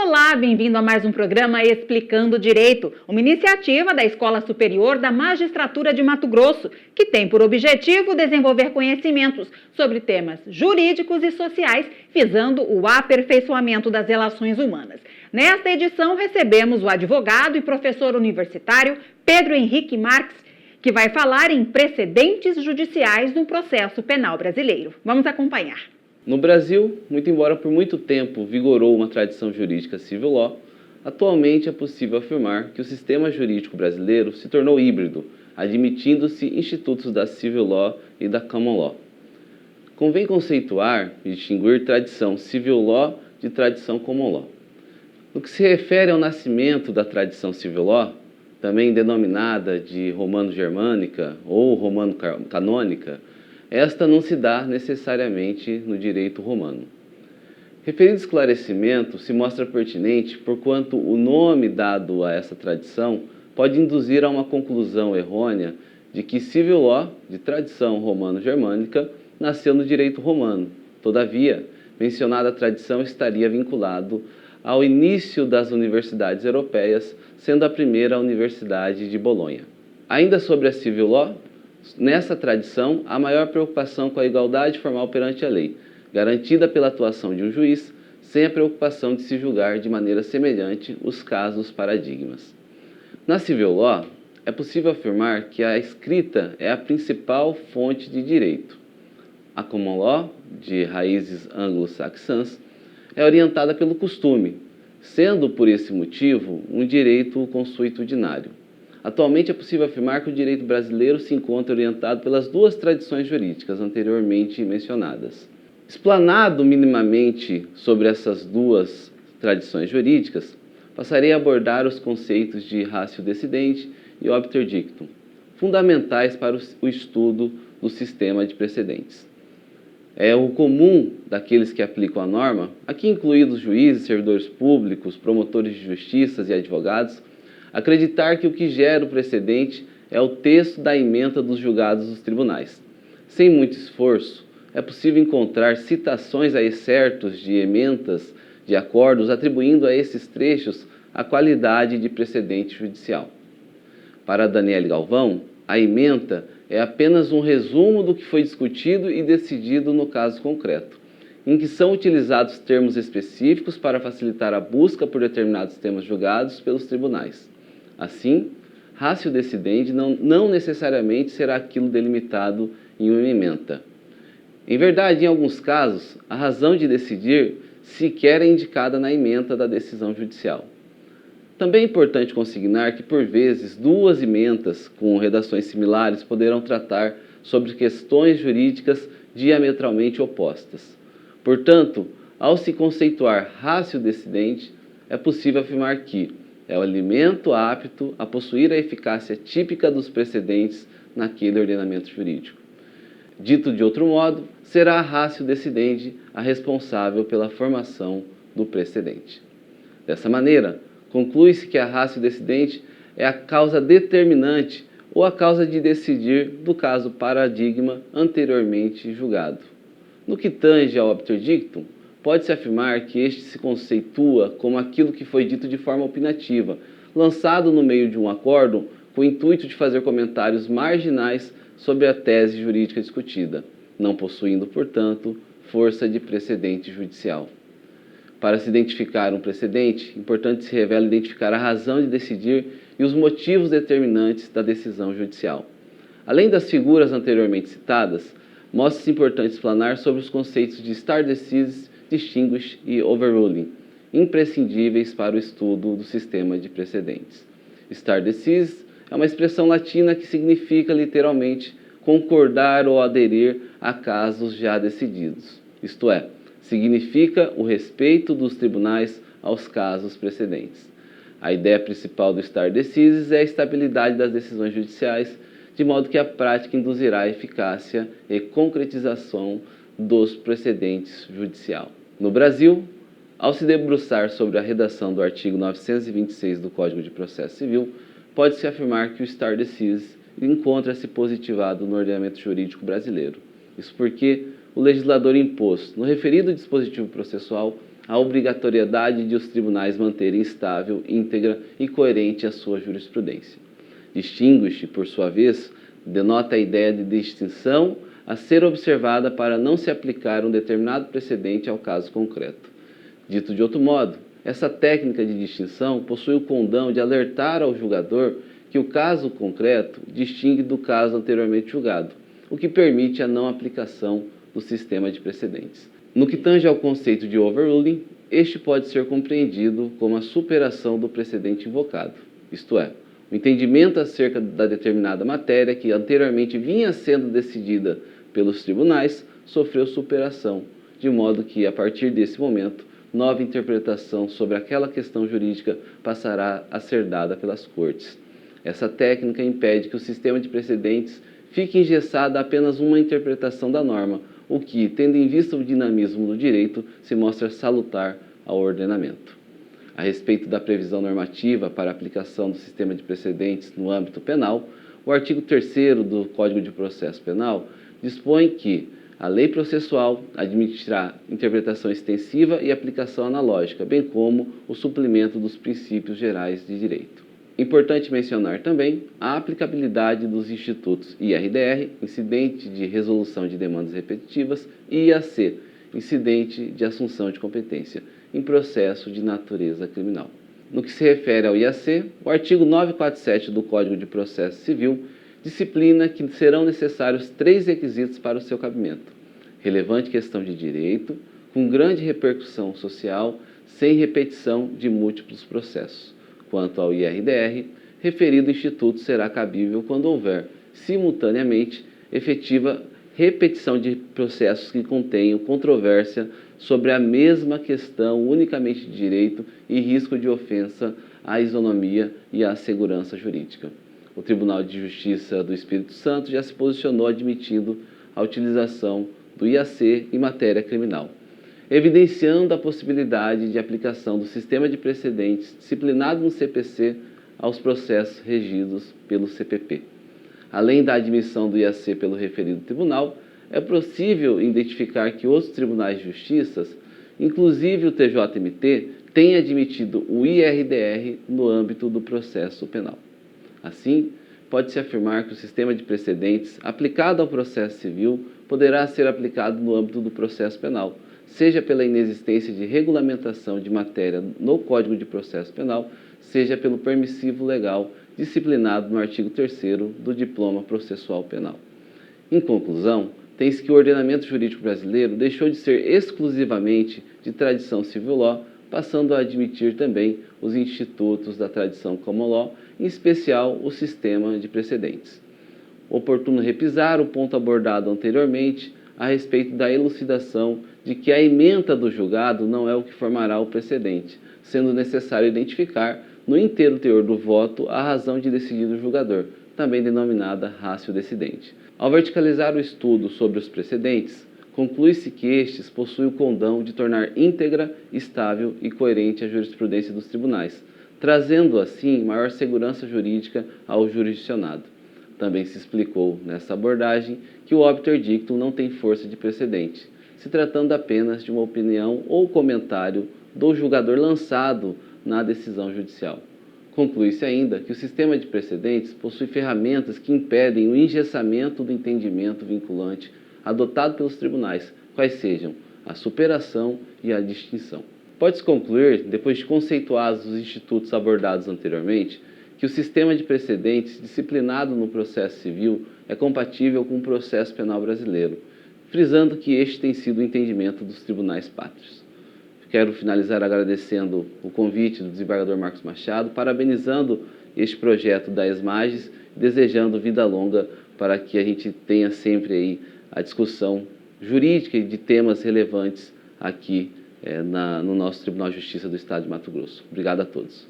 Olá, bem-vindo a mais um programa Explicando Direito, uma iniciativa da Escola Superior da Magistratura de Mato Grosso, que tem por objetivo desenvolver conhecimentos sobre temas jurídicos e sociais, visando o aperfeiçoamento das relações humanas. Nesta edição, recebemos o advogado e professor universitário Pedro Henrique Marques, que vai falar em precedentes judiciais no processo penal brasileiro. Vamos acompanhar. No Brasil, muito embora por muito tempo vigorou uma tradição jurídica civil law, atualmente é possível afirmar que o sistema jurídico brasileiro se tornou híbrido, admitindo-se institutos da civil law e da common law. Convém conceituar e distinguir tradição civil law de tradição common law. No que se refere ao nascimento da tradição civil law, também denominada de romano-germânica ou romano-canônica, esta não se dá necessariamente no direito romano. Referido esclarecimento se mostra pertinente porquanto o nome dado a essa tradição pode induzir a uma conclusão errônea de que civil law, de tradição romano-germânica, nasceu no direito romano. Todavia, mencionada tradição estaria vinculado ao início das universidades europeias, sendo a primeira a Universidade de Bolonha. Ainda sobre a civil law, nessa tradição, há maior preocupação com a igualdade formal perante a lei, garantida pela atuação de um juiz, sem a preocupação de se julgar de maneira semelhante os casos paradigmas. Na civil law, é possível afirmar que a escrita é a principal fonte de direito. A common law, de raízes anglo-saxãs, é orientada pelo costume, sendo por esse motivo um direito consuetudinário. Atualmente é possível afirmar que o direito brasileiro se encontra orientado pelas duas tradições jurídicas anteriormente mencionadas. Explanado minimamente sobre essas duas tradições jurídicas, passarei a abordar os conceitos de ratio decidente e obter dictum, fundamentais para o estudo do sistema de precedentes. É o comum daqueles que aplicam a norma, aqui incluídos juízes, servidores públicos, promotores de justiça e advogados, acreditar que o que gera o precedente é o texto da ementa dos julgados dos tribunais. Sem muito esforço, é possível encontrar citações a excertos de ementas de acordos atribuindo a esses trechos a qualidade de precedente judicial. Para Daniele Galvão, a ementa é apenas um resumo do que foi discutido e decidido no caso concreto, em que são utilizados termos específicos para facilitar a busca por determinados temas julgados pelos tribunais. Assim, ratio decidente não necessariamente será aquilo delimitado em uma ementa. Em verdade, em alguns casos, a razão de decidir sequer é indicada na ementa da decisão judicial. Também é importante consignar que, por vezes, duas ementas com redações similares poderão tratar sobre questões jurídicas diametralmente opostas. Portanto, ao se conceituar ratio decidente, é possível afirmar que é o elemento apto a possuir a eficácia típica dos precedentes naquele ordenamento jurídico. Dito de outro modo, será a ratio decidente a responsável pela formação do precedente. Dessa maneira, conclui-se que a ratio decidente é a causa determinante ou a causa de decidir do caso paradigma anteriormente julgado. No que tange ao obter dictum, pode-se afirmar que este se conceitua como aquilo que foi dito de forma opinativa, lançado no meio de um acórdão com o intuito de fazer comentários marginais sobre a tese jurídica discutida, não possuindo, portanto, força de precedente judicial. Para se identificar um precedente, importante se revela identificar a razão de decidir e os motivos determinantes da decisão judicial. Além das figuras anteriormente citadas, mostra-se importante explanar sobre os conceitos de stare decisis, distinguish e overruling, imprescindíveis para o estudo do sistema de precedentes. Stare decisis é uma expressão latina que significa literalmente concordar ou aderir a casos já decididos, isto é, significa o respeito dos tribunais aos casos precedentes. A ideia principal do stare decisis é a estabilidade das decisões judiciais, de modo que a prática induzirá a eficácia e concretização dos precedentes judicial. No Brasil, ao se debruçar sobre a redação do artigo 926 do Código de Processo Civil, pode-se afirmar que o stare decisis encontra-se positivado no ordenamento jurídico brasileiro. Isso porque o legislador impôs, no referido dispositivo processual, a obrigatoriedade de os tribunais manterem estável, íntegra e coerente a sua jurisprudência. Distinguish, por sua vez, denota a ideia de distinção a ser observada para não se aplicar um determinado precedente ao caso concreto. Dito de outro modo, essa técnica de distinção possui o condão de alertar ao julgador que o caso concreto distingue do caso anteriormente julgado, o que permite a não aplicação do sistema de precedentes. No que tange ao conceito de overruling, este pode ser compreendido como a superação do precedente invocado, isto é, o entendimento acerca da determinada matéria que anteriormente vinha sendo decidida pelos tribunais sofreu superação, de modo que, a partir desse momento, nova interpretação sobre aquela questão jurídica passará a ser dada pelas cortes. Essa técnica impede que o sistema de precedentes fique engessado a apenas uma interpretação da norma, o que, tendo em vista o dinamismo do direito, se mostra salutar ao ordenamento. A respeito da previsão normativa para a aplicação do sistema de precedentes no âmbito penal, o artigo 3º do Código de Processo Penal dispõe que a lei processual admitirá interpretação extensiva e aplicação analógica, bem como o suplemento dos princípios gerais de direito. Importante mencionar também a aplicabilidade dos institutos IRDR, incidente de resolução de demandas repetitivas, e IAC, incidente de assunção de competência, em processo de natureza criminal. No que se refere ao IAC, o artigo 947 do Código de Processo Civil disciplina que serão necessários 3 requisitos para o seu cabimento: relevante questão de direito, com grande repercussão social, sem repetição de múltiplos processos. Quanto ao IRDR, referido instituto será cabível quando houver, simultaneamente, efetiva repetição de processos que contenham controvérsia sobre a mesma questão unicamente de direito e risco de ofensa à isonomia e à segurança jurídica. O Tribunal de Justiça do Espírito Santo já se posicionou admitindo a utilização do IAC em matéria criminal, evidenciando a possibilidade de aplicação do sistema de precedentes disciplinado no CPC aos processos regidos pelo CPP. Além da admissão do IAC pelo referido tribunal, é possível identificar que outros tribunais de justiça, inclusive o TJMT, têm admitido o IRDR no âmbito do processo penal. Assim, pode-se afirmar que o sistema de precedentes aplicado ao processo civil poderá ser aplicado no âmbito do processo penal, seja pela inexistência de regulamentação de matéria no Código de Processo Penal, seja pelo permissivo legal disciplinado no artigo 3º do Diploma Processual Penal. Em conclusão, tem-se que o ordenamento jurídico brasileiro deixou de ser exclusivamente de tradição civil law, passando a admitir também os institutos da tradição common law, em especial o sistema de precedentes. Oportuno repisar o ponto abordado anteriormente a respeito da elucidação de que a ementa do julgado não é o que formará o precedente, sendo necessário identificar no inteiro teor do voto a razão de decidir do julgador, também denominada ratio decidente. Ao verticalizar o estudo sobre os precedentes, conclui-se que estes possuem o condão de tornar íntegra, estável e coerente a jurisprudência dos tribunais, trazendo assim maior segurança jurídica ao jurisdicionado. Também se explicou nessa abordagem que o obiter dictum não tem força de precedente, se tratando apenas de uma opinião ou comentário do julgador lançado na decisão judicial. Conclui-se ainda que o sistema de precedentes possui ferramentas que impedem o engessamento do entendimento vinculante adotado pelos tribunais, quais sejam a superação e a distinção. Pode-se concluir, depois de conceituados os institutos abordados anteriormente, que o sistema de precedentes disciplinado no processo civil é compatível com o processo penal brasileiro, frisando que este tem sido o entendimento dos tribunais pátrios. Quero finalizar agradecendo o convite do desembargador Marcos Machado, parabenizando este projeto da ESMAGES, desejando vida longa para que a gente tenha sempre aí a discussão jurídica e de temas relevantes aqui no nosso Tribunal de Justiça do Estado de Mato Grosso. Obrigado a todos.